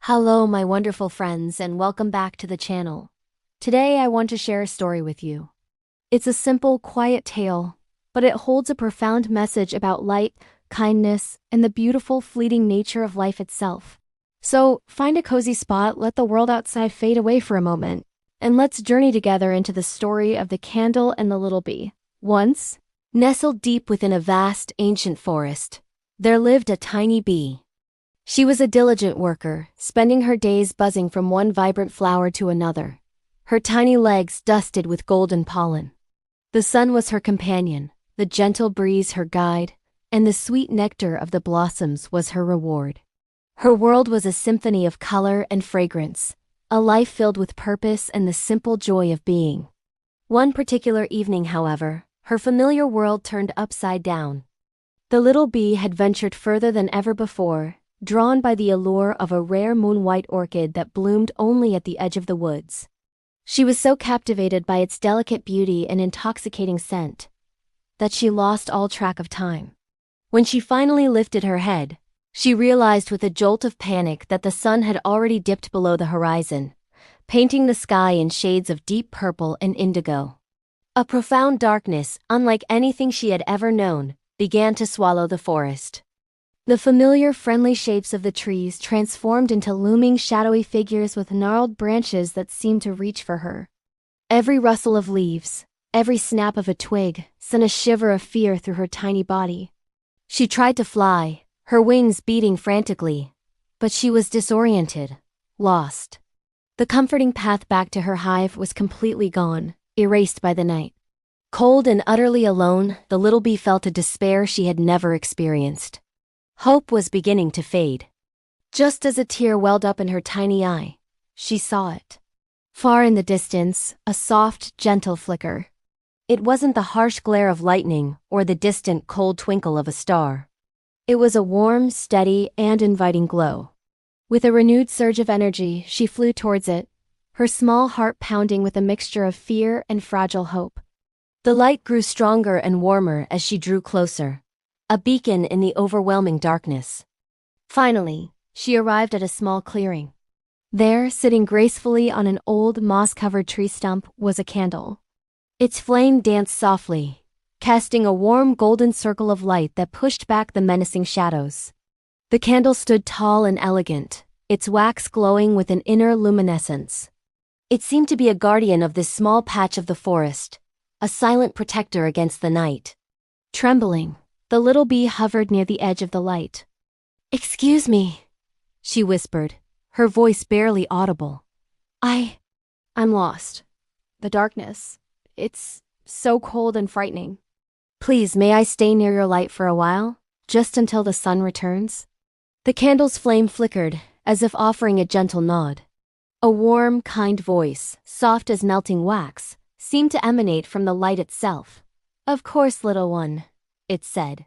Hello, my wonderful friends, and welcome back to the channel. Today, I want to share a story with you. It's a simple, quiet tale, but it holds a profound message about light, kindness, and the beautiful, fleeting nature of life itself. So, find a cozy spot, let the world outside fade away for a moment, and let's journey together into the story of the candle and the little bee. Once, nestled deep within a vast, ancient forest, there lived a tiny bee. She was a diligent worker, spending her days buzzing from one vibrant flower to another, her tiny legs dusted with golden pollen. The sun was her companion, the gentle breeze her guide, and the sweet nectar of the blossoms was her reward. Her world was a symphony of color and fragrance, a life filled with purpose and the simple joy of being. One particular evening, however, her familiar world turned upside down. The little bee had ventured further than ever before, drawn by the allure of a rare moon-white orchid that bloomed only at the edge of the woods. She was so captivated by its delicate beauty and intoxicating scent that she lost all track of time. When she finally lifted her head, she realized with a jolt of panic that the sun had already dipped below the horizon, painting the sky in shades of deep purple and indigo. A profound darkness, unlike anything she had ever known, began to swallow the forest. The familiar, friendly shapes of the trees transformed into looming, shadowy figures with gnarled branches that seemed to reach for her. Every rustle of leaves, every snap of a twig, sent a shiver of fear through her tiny body. She tried to fly, her wings beating frantically, but she was disoriented, lost. The comforting path back to her hive was completely gone, erased by the night. Cold and utterly alone, the little bee felt a despair she had never experienced. Hope was beginning to fade. Just as a tear welled up in her tiny eye, she saw it. Far in the distance, a soft, gentle flicker. It wasn't the harsh glare of lightning or the distant, cold twinkle of a star. It was a warm, steady, and inviting glow. With a renewed surge of energy, she flew towards it, her small heart pounding with a mixture of fear and fragile hope. The light grew stronger and warmer as she drew closer, a beacon in the overwhelming darkness. Finally, she arrived at a small clearing. There, sitting gracefully on an old moss-covered tree stump, was a candle. Its flame danced softly, casting a warm golden circle of light that pushed back the menacing shadows. The candle stood tall and elegant, its wax glowing with an inner luminescence. It seemed to be a guardian of this small patch of the forest, a silent protector against the night. Trembling, the little bee hovered near the edge of the light. "Excuse me," she whispered, her voice barely audible. I'm lost. The darkness. It's so cold and frightening. Please, may I stay near your light for a while, just until the sun returns?" The candle's flame flickered, as if offering a gentle nod. A warm, kind voice, soft as melting wax, seemed to emanate from the light itself. "Of course, little one," it said.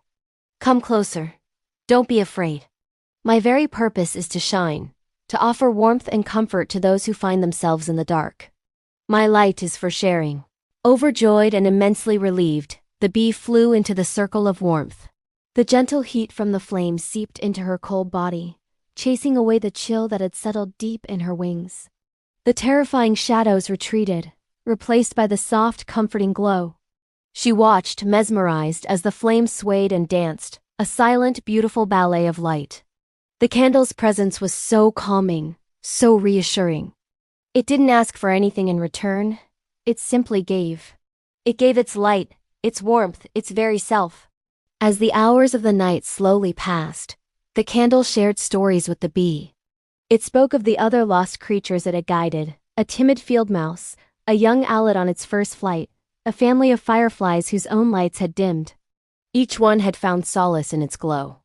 "Come closer. Don't be afraid. My very purpose is to shine, to offer warmth and comfort to those who find themselves in the dark. My light is for sharing." Overjoyed and immensely relieved, the bee flew into the circle of warmth. The gentle heat from the flame seeped into her cold body, chasing away the chill that had settled deep in her wings. The terrifying shadows retreated, replaced by the soft, comforting glow. She watched, mesmerized, as the flame swayed and danced, a silent, beautiful ballet of light. The candle's presence was so calming, so reassuring. It didn't ask for anything in return, it simply gave. It gave its light, its warmth, its very self. As the hours of the night slowly passed, the candle shared stories with the bee. It spoke of the other lost creatures it had guided, a timid field mouse, a young owlet on its first flight, a family of fireflies whose own lights had dimmed. Each one had found solace in its glow.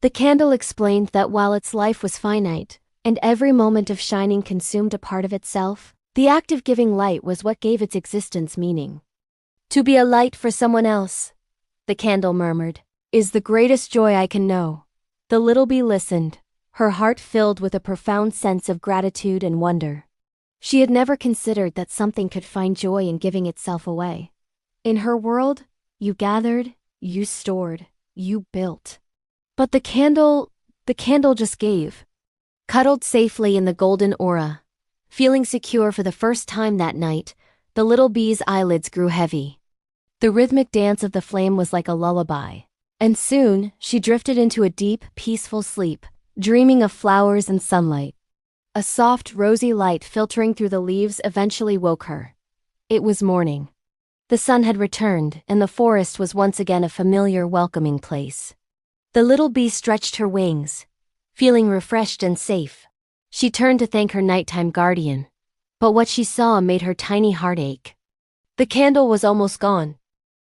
The candle explained that while its life was finite, and every moment of shining consumed a part of itself, the act of giving light was what gave its existence meaning. "To be a light for someone else," the candle murmured, "is the greatest joy I can know." The little bee listened, her heart filled with a profound sense of gratitude and wonder. She had never considered that something could find joy in giving itself away. In her world, you gathered, you stored, you built. But the candle just gave. Cuddled safely in the golden aura. Feeling secure for the first time that night, the little bee's eyelids grew heavy. The rhythmic dance of the flame was like a lullaby. And soon, she drifted into a deep, peaceful sleep, dreaming of flowers and sunlight. A soft, rosy light filtering through the leaves eventually woke her. It was morning. The sun had returned, and the forest was once again a familiar, welcoming place. The little bee stretched her wings, feeling refreshed and safe. She turned to thank her nighttime guardian, but what she saw made her tiny heart ache. The candle was almost gone.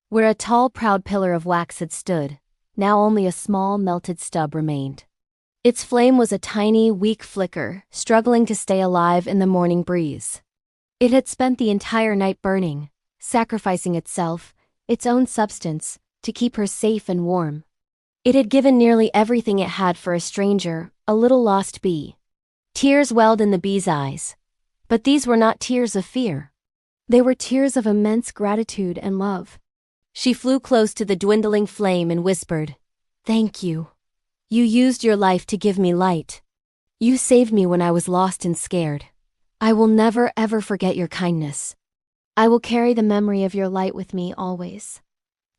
Where a tall, proud pillar of wax had stood, now only a small, melted stub remained. Its flame was a tiny, weak flicker, struggling to stay alive in the morning breeze. It had spent the entire night burning, sacrificing itself, its own substance, to keep her safe and warm. It had given nearly everything it had for a stranger, a little lost bee. Tears welled in the bee's eyes. But these were not tears of fear. They were tears of immense gratitude and love. She flew close to the dwindling flame and whispered, "Thank you. You used your life to give me light. You saved me when I was lost and scared. I will never ever forget your kindness. I will carry the memory of your light with me always."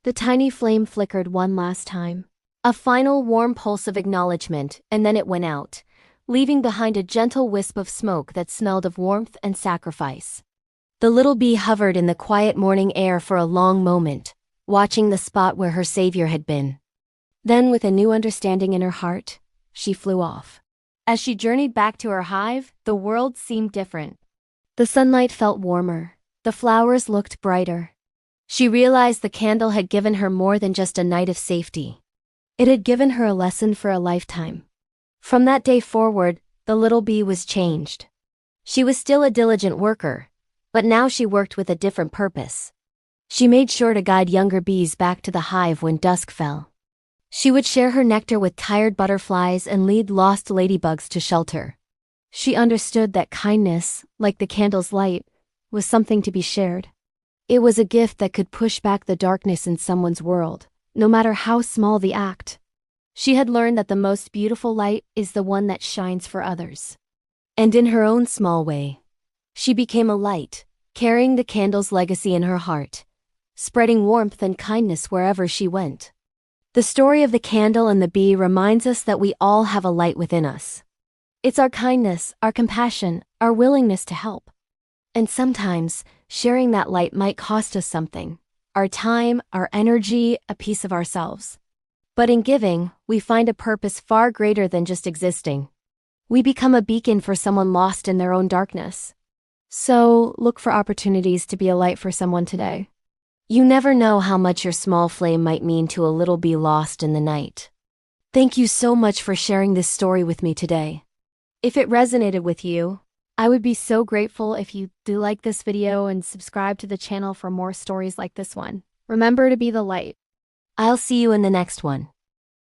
The tiny flame flickered one last time. A final warm pulse of acknowledgement, and then it went out, leaving behind a gentle wisp of smoke that smelled of warmth and sacrifice. The little bee hovered in the quiet morning air for a long moment, watching the spot where her savior had been. Then, with a new understanding in her heart, she flew off. As she journeyed back to her hive, the world seemed different. The sunlight felt warmer. The flowers looked brighter. She realized the candle had given her more than just a night of safety. It had given her a lesson for a lifetime. From that day forward, the little bee was changed. She was still a diligent worker, but now she worked with a different purpose. She made sure to guide younger bees back to the hive when dusk fell. She would share her nectar with tired butterflies and lead lost ladybugs to shelter. She understood that kindness, like the candle's light, was something to be shared. It was a gift that could push back the darkness in someone's world, no matter how small the act. She had learned that the most beautiful light is the one that shines for others. And in her own small way, she became a light, carrying the candle's legacy in her heart, spreading warmth and kindness wherever she went. The story of the candle and the bee reminds us that we all have a light within us. It's our kindness, our compassion, our willingness to help. And sometimes, sharing that light might cost us something: our time, our energy, a piece of ourselves. But in giving, we find a purpose far greater than just existing. We become a beacon for someone lost in their own darkness. So, look for opportunities to be a light for someone today. You never know how much your small flame might mean to a little bee lost in the night. Thank you so much for sharing this story with me today. If it resonated with you, I would be so grateful if you do like this video and subscribe to the channel for more stories like this one. Remember to be the light. I'll see you in the next one.